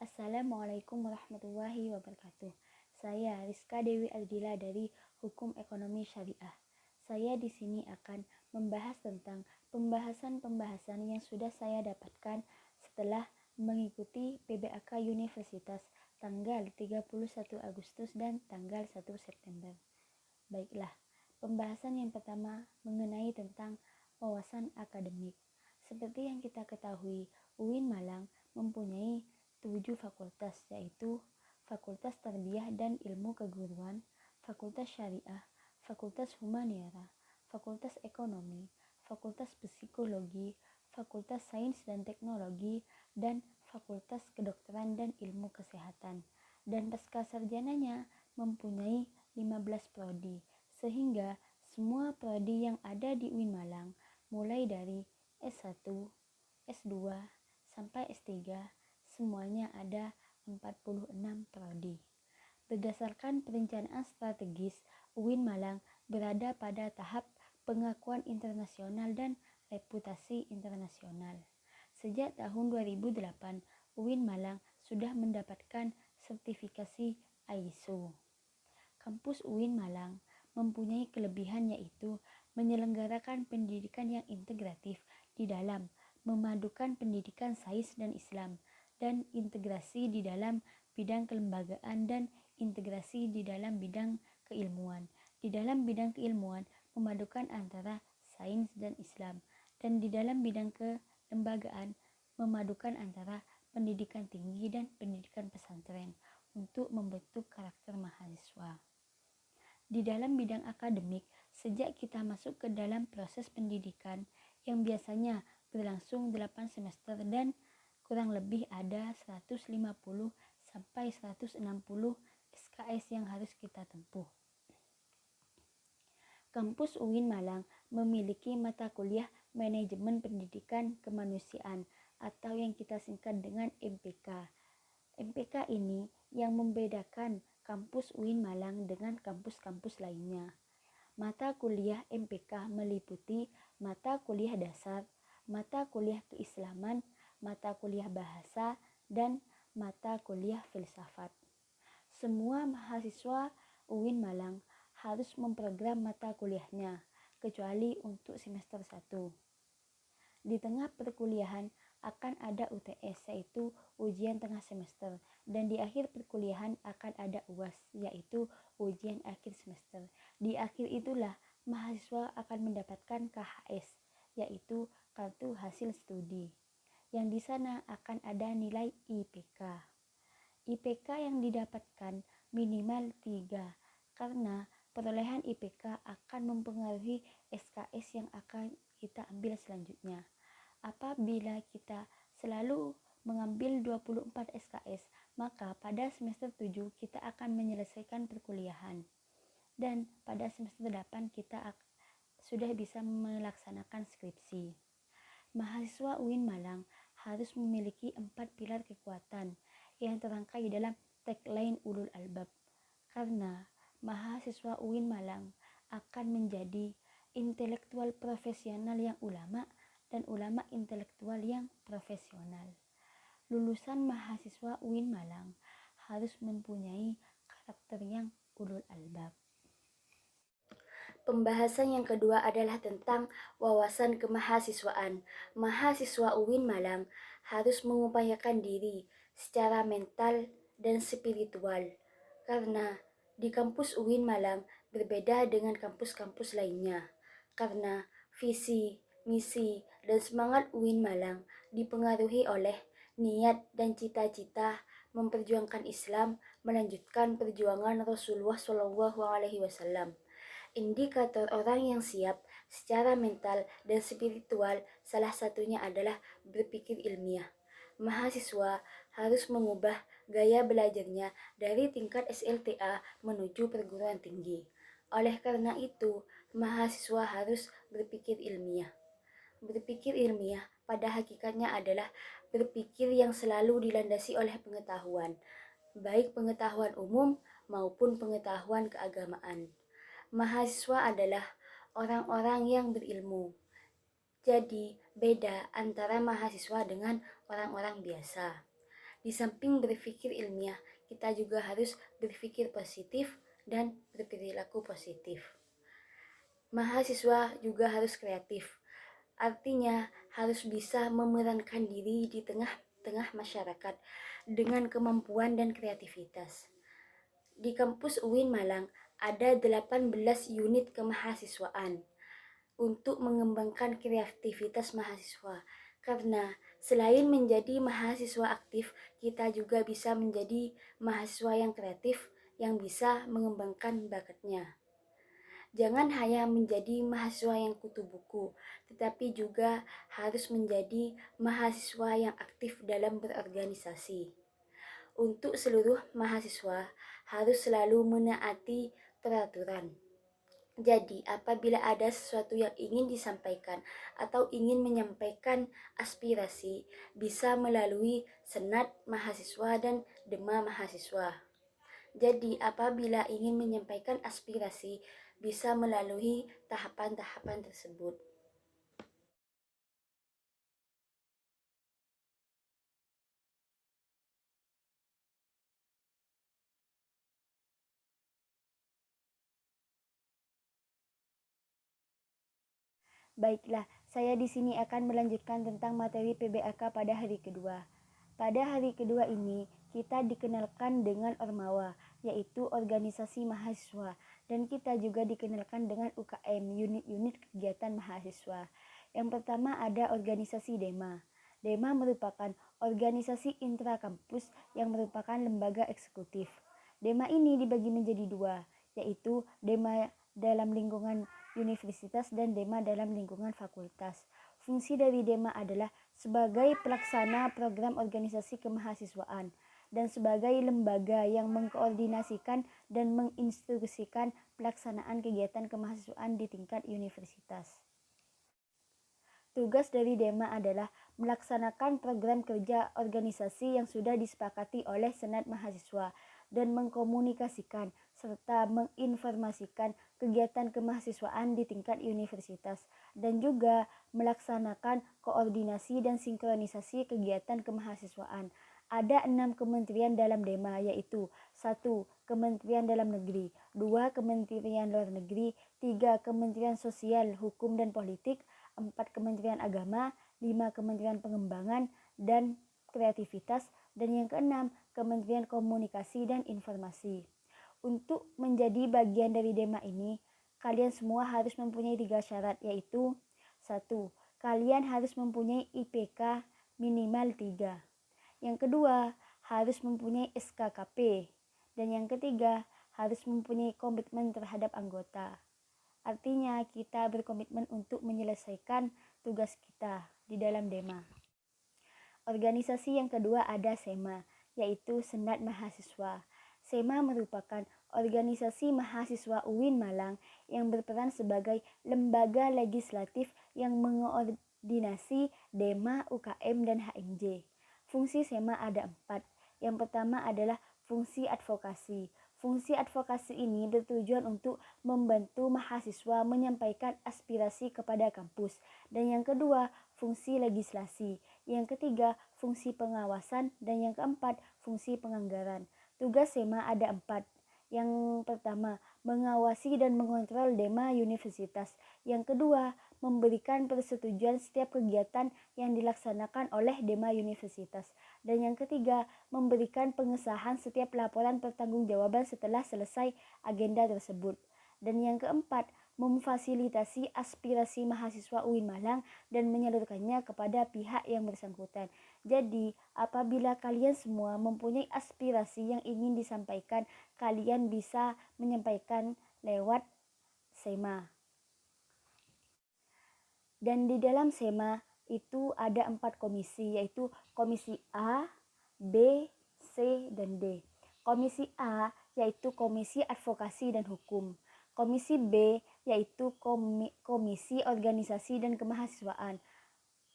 Assalamualaikum warahmatullahi wabarakatuh. Saya Rizka Dewi Ardila dari Hukum Ekonomi Syariah. Saya di sini akan membahas tentang pembahasan-pembahasan yang sudah saya dapatkan setelah mengikuti PBAK Universitas tanggal 31 Agustus dan tanggal 1 September. Baiklah, pembahasan yang pertama mengenai tentang wawasan akademik. Seperti yang kita ketahui, UIN Malang mempunyai 7 fakultas, yaitu Fakultas Tarbiyah dan Ilmu Keguruan, Fakultas Syariah, Fakultas Humaniora, Fakultas Ekonomi, Fakultas Psikologi, Fakultas Sains dan Teknologi, dan Fakultas Kedokteran dan Ilmu Kesehatan. Dan pasca sarjananya mempunyai 15 prodi, sehingga semua prodi yang ada di UIN Malang, mulai dari S1, S2, sampai S3, semuanya ada 46 prodi. Berdasarkan perencanaan strategis, UIN Malang berada pada tahap pengakuan internasional dan reputasi internasional. Sejak tahun 2008, UIN Malang sudah mendapatkan sertifikasi ISO. Kampus UIN Malang mempunyai kelebihan yaitu menyelenggarakan pendidikan yang integratif di dalam memadukan pendidikan sains dan Islam, dan integrasi di dalam bidang kelembagaan dan integrasi di dalam bidang keilmuan. Di dalam bidang keilmuan memadukan antara sains dan Islam, dan di dalam bidang kelembagaan memadukan antara pendidikan tinggi dan pendidikan pesantren untuk membentuk karakter mahasiswa. Di dalam bidang akademik, sejak kita masuk ke dalam proses pendidikan yang biasanya berlangsung 8 semester dan kurang lebih ada 150 sampai 160 SKS yang harus kita tempuh. Kampus UIN Malang memiliki mata kuliah Manajemen Pendidikan Kemanusiaan atau yang kita singkat dengan MPK. MPK ini yang membedakan kampus UIN Malang dengan kampus-kampus lainnya. Mata kuliah MPK meliputi mata kuliah dasar, mata kuliah keislaman, mata kuliah bahasa, dan mata kuliah filsafat. Semua mahasiswa UIN Malang harus memprogram mata kuliahnya, kecuali untuk semester 1. Di tengah perkuliahan akan ada UTS, yaitu ujian tengah semester, dan di akhir perkuliahan akan ada UAS, yaitu ujian akhir semester. Di akhir itulah mahasiswa akan mendapatkan KHS, yaitu kartu hasil studi, yang di sana akan ada nilai IPK. IPK yang didapatkan minimal 3, karena perolehan IPK akan mempengaruhi SKS yang akan kita ambil selanjutnya. Apabila kita selalu mengambil 24 SKS, maka pada semester 7 kita akan menyelesaikan perkuliahan. Dan pada semester 8 kita sudah bisa melaksanakan skripsi. Mahasiswa UIN Malang harus memiliki 4 pilar kekuatan yang terangkai dalam tagline Ulul Albab, karena mahasiswa UIN Malang akan menjadi intelektual profesional yang ulama dan ulama intelektual yang profesional. Lulusan mahasiswa UIN Malang harus mempunyai karakter yang ulul albab. Pembahasan yang kedua adalah tentang wawasan kemahasiswaan. Mahasiswa UIN Malang harus mengupayakan diri secara mental dan spiritual, karena di kampus UIN Malang berbeda dengan kampus-kampus lainnya, karena visi, misi, dan semangat UIN Malang dipengaruhi oleh niat dan cita-cita memperjuangkan Islam, melanjutkan perjuangan Rasulullah SAW. Indikator orang yang siap secara mental dan spiritual salah satunya adalah berpikir ilmiah. Mahasiswa harus mengubah gaya belajarnya dari tingkat SLTA menuju perguruan tinggi. Oleh karena itu, mahasiswa harus berpikir ilmiah. Berpikir ilmiah pada hakikatnya adalah berpikir yang selalu dilandasi oleh pengetahuan, baik pengetahuan umum maupun pengetahuan keagamaan. Mahasiswa adalah orang-orang yang berilmu. Jadi, beda antara mahasiswa dengan orang-orang biasa. Di samping berpikir ilmiah, kita juga harus berpikir positif dan berperilaku positif. Mahasiswa juga harus kreatif. Artinya harus bisa memerankan diri di tengah-tengah masyarakat dengan kemampuan dan kreativitas. Di kampus UIN Malang ada 18 unit kemahasiswaan untuk mengembangkan kreativitas mahasiswa. Karena selain menjadi mahasiswa aktif, kita juga bisa menjadi mahasiswa yang kreatif yang bisa mengembangkan bakatnya. Jangan hanya menjadi mahasiswa yang kutu buku, tetapi juga harus menjadi mahasiswa yang aktif dalam berorganisasi. Untuk seluruh mahasiswa harus selalu menaati peraturan. Jadi, apabila ada sesuatu yang ingin disampaikan atau ingin menyampaikan aspirasi, bisa melalui senat mahasiswa dan dema mahasiswa. Jadi, apabila ingin menyampaikan aspirasi, bisa melalui tahapan-tahapan tersebut. Baiklah, saya di sini akan melanjutkan tentang materi PBAK pada hari kedua. Pada hari kedua ini, kita dikenalkan dengan Ormawa, yaitu organisasi mahasiswa, dan kita juga dikenalkan dengan UKM, unit-unit kegiatan mahasiswa. Yang pertama ada organisasi DEMA. DEMA merupakan organisasi intrakampus yang merupakan lembaga eksekutif. DEMA ini dibagi menjadi dua, yaitu DEMA dalam lingkungan universitas dan DEMA dalam lingkungan fakultas. Fungsi dari DEMA adalah sebagai pelaksana program organisasi kemahasiswaan dan sebagai lembaga yang mengkoordinasikan dan menginstruksikan pelaksanaan kegiatan kemahasiswaan di tingkat universitas. Tugas dari DEMA adalah melaksanakan program kerja organisasi yang sudah disepakati oleh Senat Mahasiswa dan mengkomunikasikan serta menginformasikan kegiatan kemahasiswaan di tingkat universitas dan juga melaksanakan koordinasi dan sinkronisasi kegiatan kemahasiswaan. Ada 6 kementerian dalam DEMA, yaitu 1. Kementerian Dalam Negeri, 2. Kementerian Luar Negeri, 3. Kementerian Sosial, Hukum dan Politik, 4. Kementerian Agama, 5. Kementerian Pengembangan dan Kreativitas, dan yang keenam Kementerian Komunikasi dan Informasi. Untuk menjadi bagian dari DEMA ini, kalian semua harus mempunyai 3 syarat, yaitu 1. Kalian harus mempunyai IPK minimal 3. Yang kedua, harus mempunyai SKKP. Dan yang ketiga, harus mempunyai komitmen terhadap anggota. Artinya kita berkomitmen untuk menyelesaikan tugas kita di dalam DEMA. Organisasi yang kedua ada SEMA, yaitu Senat Mahasiswa. SEMA merupakan organisasi mahasiswa UIN Malang yang berperan sebagai lembaga legislatif yang mengoordinasi DEMA, UKM, dan HMJ. Fungsi SEMA ada 4. Yang pertama adalah fungsi advokasi. Fungsi advokasi ini bertujuan untuk membantu mahasiswa menyampaikan aspirasi kepada kampus. Dan yang kedua, fungsi legislasi. Yang ketiga, fungsi pengawasan. Dan yang keempat, fungsi penganggaran. Tugas SEMA ada 4. Yang pertama, mengawasi dan mengontrol DEMA universitas. Yang kedua, memberikan persetujuan setiap kegiatan yang dilaksanakan oleh DEMA universitas. Dan yang ketiga, memberikan pengesahan setiap laporan pertanggungjawaban setelah selesai agenda tersebut. Dan yang keempat, memfasilitasi aspirasi mahasiswa UIN Malang dan menyalurkannya kepada pihak yang bersangkutan. Jadi, apabila kalian semua mempunyai aspirasi yang ingin disampaikan, kalian bisa menyampaikan lewat SEMA. Dan di dalam SEMA itu ada 4 komisi, yaitu komisi A, B, C, dan D. Komisi A yaitu komisi advokasi dan hukum. Komisi B yaitu komisi organisasi dan kemahasiswaan.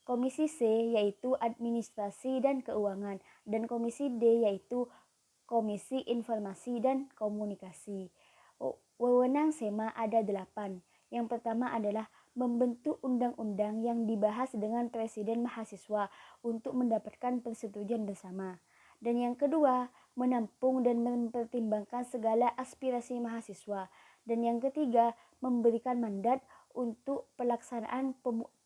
Komisi C yaitu administrasi dan keuangan. Dan komisi D yaitu komisi informasi dan komunikasi. Wewenang SEMA ada 8. Yang pertama adalah membentuk undang-undang yang dibahas dengan presiden mahasiswa untuk mendapatkan persetujuan bersama. Dan yang kedua, menampung dan mempertimbangkan segala aspirasi mahasiswa. Dan yang ketiga, memberikan mandat untuk pelaksanaan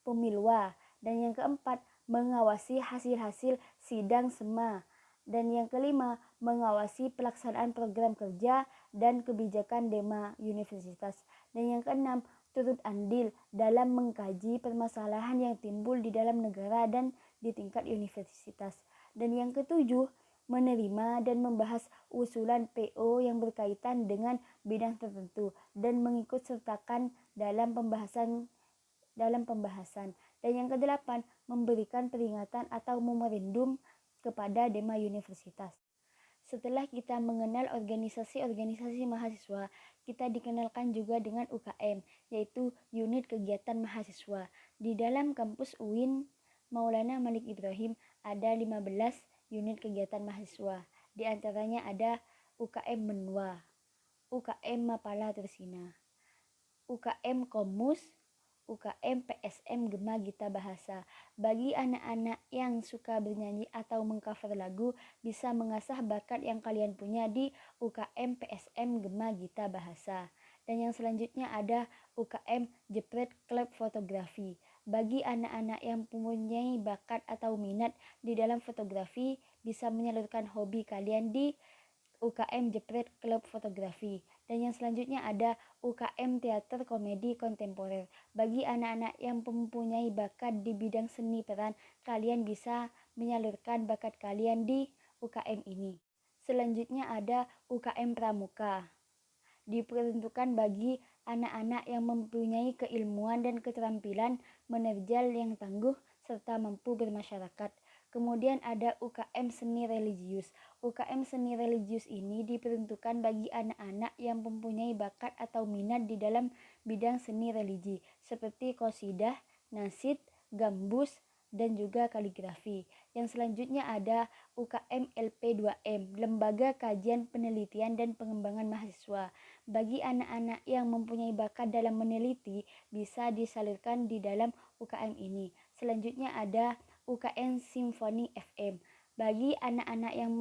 pemiluan. Dan yang keempat, mengawasi hasil-hasil sidang SEMA. Dan yang kelima, mengawasi pelaksanaan program kerja dan kebijakan DEMA universitas. Dan yang keenam, turut andil dalam mengkaji permasalahan yang timbul di dalam negara dan di tingkat universitas. Dan yang ketujuh, menerima dan membahas usulan PO yang berkaitan dengan bidang tertentu dan mengikut sertakan dalam pembahasan. Dan yang kedelapan, memberikan peringatan atau memorandum kepada DEMA universitas. Setelah kita mengenal organisasi-organisasi mahasiswa, kita dikenalkan juga dengan UKM, yaitu Unit Kegiatan Mahasiswa. Di dalam kampus UIN Maulana Malik Ibrahim ada 15 unit kegiatan mahasiswa. Di antaranya ada UKM Menwa, UKM Mapala Tursina, UKM Komus, UKM PSM Gema Gita Bahasa. Bagi anak-anak yang suka bernyanyi atau mengcover lagu, bisa mengasah bakat yang kalian punya di UKM PSM Gema Gita Bahasa. Dan yang selanjutnya ada UKM Jepret Klub Fotografi. Bagi anak-anak yang mempunyai bakat atau minat di dalam fotografi, bisa menyalurkan hobi kalian di UKM Jepret Klub Fotografi. Dan yang selanjutnya ada UKM Teater Komedi Kontemporer. Bagi anak-anak yang mempunyai bakat di bidang seni peran, kalian bisa menyalurkan bakat kalian di UKM ini. Selanjutnya ada UKM Pramuka. Diperuntukkan bagi anak-anak yang mempunyai keilmuan dan keterampilan menerjal yang tangguh serta mampu bermasyarakat. Kemudian ada UKM Seni Religius. UKM Seni Religius ini diperuntukkan bagi anak-anak yang mempunyai bakat atau minat di dalam bidang seni religi, seperti qasidah, nasyid, gambus, dan juga kaligrafi. Yang selanjutnya ada UKM LP2M, Lembaga Kajian Penelitian dan Pengembangan Mahasiswa. Bagi anak-anak yang mempunyai bakat dalam meneliti, bisa disalurkan di dalam UKM ini. Selanjutnya ada UKM Simfoni FM. Bagi anak-anak yang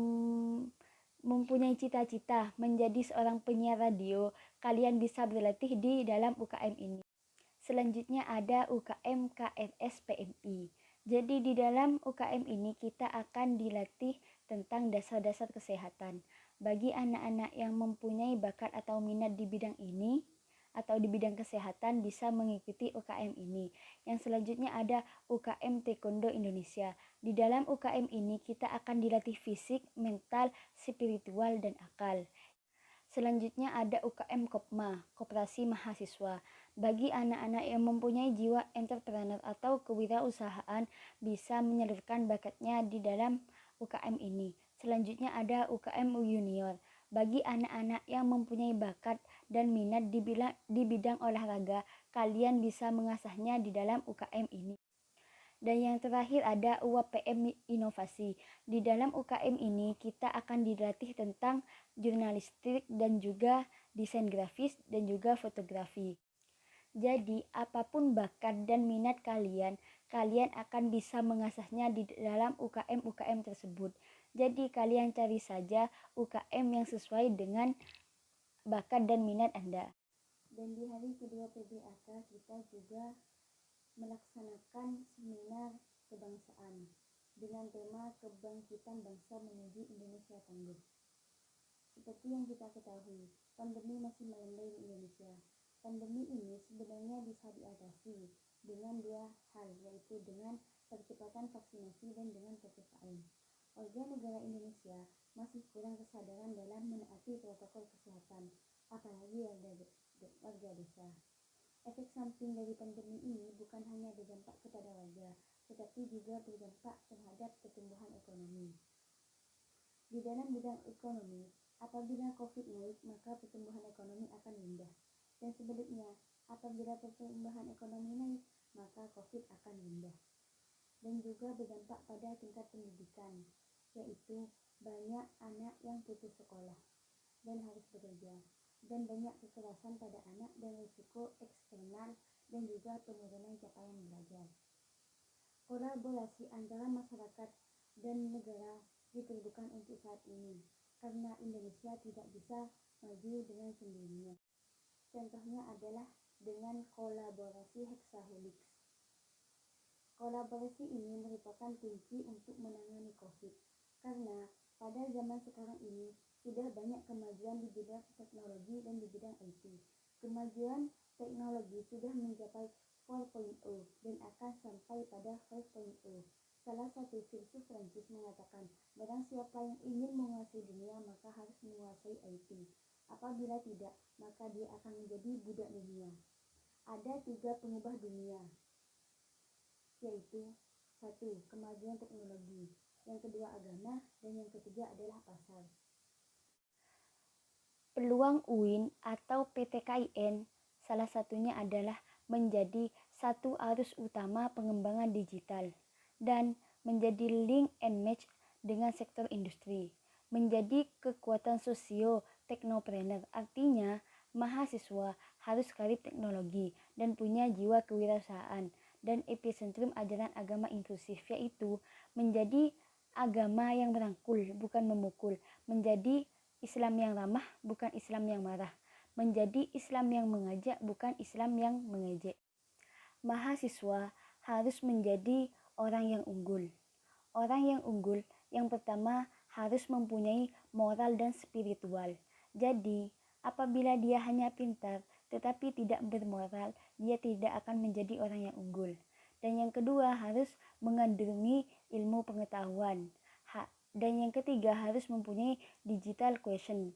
mempunyai cita-cita menjadi seorang penyiar radio, kalian bisa berlatih di dalam UKM ini. Selanjutnya ada UKM KNS PMI. Jadi di dalam UKM ini kita akan dilatih tentang dasar-dasar kesehatan. Bagi anak-anak yang mempunyai bakat atau minat di bidang ini atau di bidang kesehatan bisa mengikuti UKM ini. Yang selanjutnya ada UKM Taekwondo Indonesia. Di dalam UKM ini kita akan dilatih fisik, mental, spiritual, dan akal. Selanjutnya ada UKM Kopma, Koperasi Mahasiswa. Bagi anak-anak yang mempunyai jiwa entrepreneur atau kewirausahaan bisa menyalurkan bakatnya di dalam UKM ini. Selanjutnya ada UKM Junior. Bagi anak-anak yang mempunyai bakat dan minat di bidang olahraga, kalian bisa mengasahnya di dalam UKM ini. Dan yang terakhir ada UAPM Inovasi. Di dalam UKM ini kita akan dilatih tentang jurnalistik dan juga desain grafis dan juga fotografi. Jadi apapun bakat dan minat kalian akan bisa mengasahnya di dalam UKM tersebut. Jadi kalian cari saja UKM yang sesuai dengan bakat dan minat Anda. Dan di hari kedua PBAK kita juga melaksanakan seminar kebangsaan dengan tema Kebangkitan Bangsa Menuju Indonesia Tangguh. Seperti yang kita ketahui, pandemi masih melanda di Indonesia. Pandemi ini sebenarnya bisa diatasi dengan dua hal, yaitu dengan percepatan vaksinasi dan dengan PPKM. Warga negara Indonesia masih kurang kesadaran dalam menaati protokol kesehatan, apalagi warga desa. Efek samping dari pandemi ini bukan hanya berdampak kepada warga, tetapi juga berdampak terhadap pertumbuhan ekonomi. Di dalam bidang ekonomi, apabila COVID naik, maka pertumbuhan ekonomi akan rendah. Dan sebaliknya, apabila pertumbuhan ekonomi naik, maka COVID akan rendah. Dan juga berdampak pada tingkat pendidikan, yaitu banyak anak yang putus sekolah dan harus bekerja, dan banyak kekerasan pada anak dan risiko eksternal dan juga penurunan capaian belajar. Kolaborasi antara masyarakat dan negara diperlukan untuk saat ini, karena Indonesia tidak bisa maju dengan sendirinya. Contohnya adalah dengan kolaborasi Hexahelix. Kolaborasi ini merupakan kunci untuk menangani COVID, karena pada zaman sekarang ini sudah banyak kemajuan di bidang teknologi dan di bidang IT. Kemajuan teknologi sudah mencapai 4.0 dan akan sampai pada 5.0. Salah satu filsuf Prancis mengatakan, barang siapa yang ingin menguasai dunia maka harus menguasai IT. Apabila tidak, maka dia akan menjadi budak dunia. Ada 3 pengubah dunia, yaitu 1. Kemajuan teknologi, yang kedua agama, dan yang ketiga adalah pasar. Peluang UIN atau PTKIN salah satunya adalah menjadi satu arus utama pengembangan digital dan menjadi link and match dengan sektor industri, menjadi kekuatan sosio-teknopreneur, artinya mahasiswa harus karib teknologi dan punya jiwa kewirausahaan dan epicentrum ajaran agama inklusif, yaitu menjadi agama yang merangkul bukan memukul, menjadi Islam yang ramah bukan Islam yang marah, menjadi Islam yang mengajak bukan Islam yang mengejek. Mahasiswa harus menjadi orang yang unggul. Orang yang unggul yang pertama harus mempunyai moral dan spiritual. Jadi, apabila dia hanya pintar tetapi tidak bermoral, dia tidak akan menjadi orang yang unggul. Dan yang kedua harus mengandungi ilmu pengetahuan. Dan yang ketiga harus mempunyai digital quotient.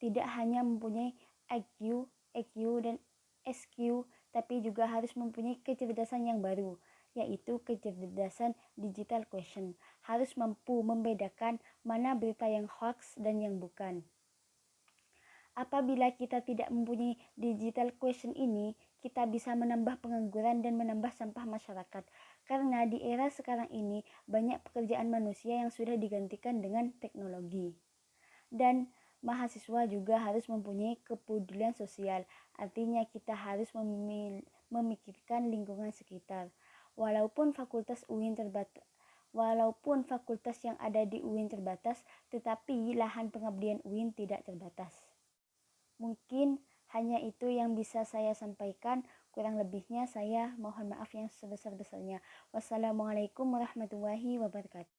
Tidak hanya mempunyai IQ, EQ, dan SQ, tapi juga harus mempunyai kecerdasan yang baru, yaitu kecerdasan digital quotient. Harus mampu membedakan mana berita yang hoax dan yang bukan. Apabila kita tidak mempunyai digital quotient ini, kita bisa menambah pengangguran dan menambah sampah masyarakat. Karena di era sekarang ini banyak pekerjaan manusia yang sudah digantikan dengan teknologi. Dan mahasiswa juga harus mempunyai kepedulian sosial. Artinya kita harus memikirkan lingkungan sekitar. Walaupun fakultas yang ada di UIN terbatas, tetapi lahan pengabdian UIN tidak terbatas. Mungkin hanya itu yang bisa saya sampaikan. Kurang lebihnya saya mohon maaf yang sebesar-besarnya. Wassalamualaikum warahmatullahi wabarakatuh.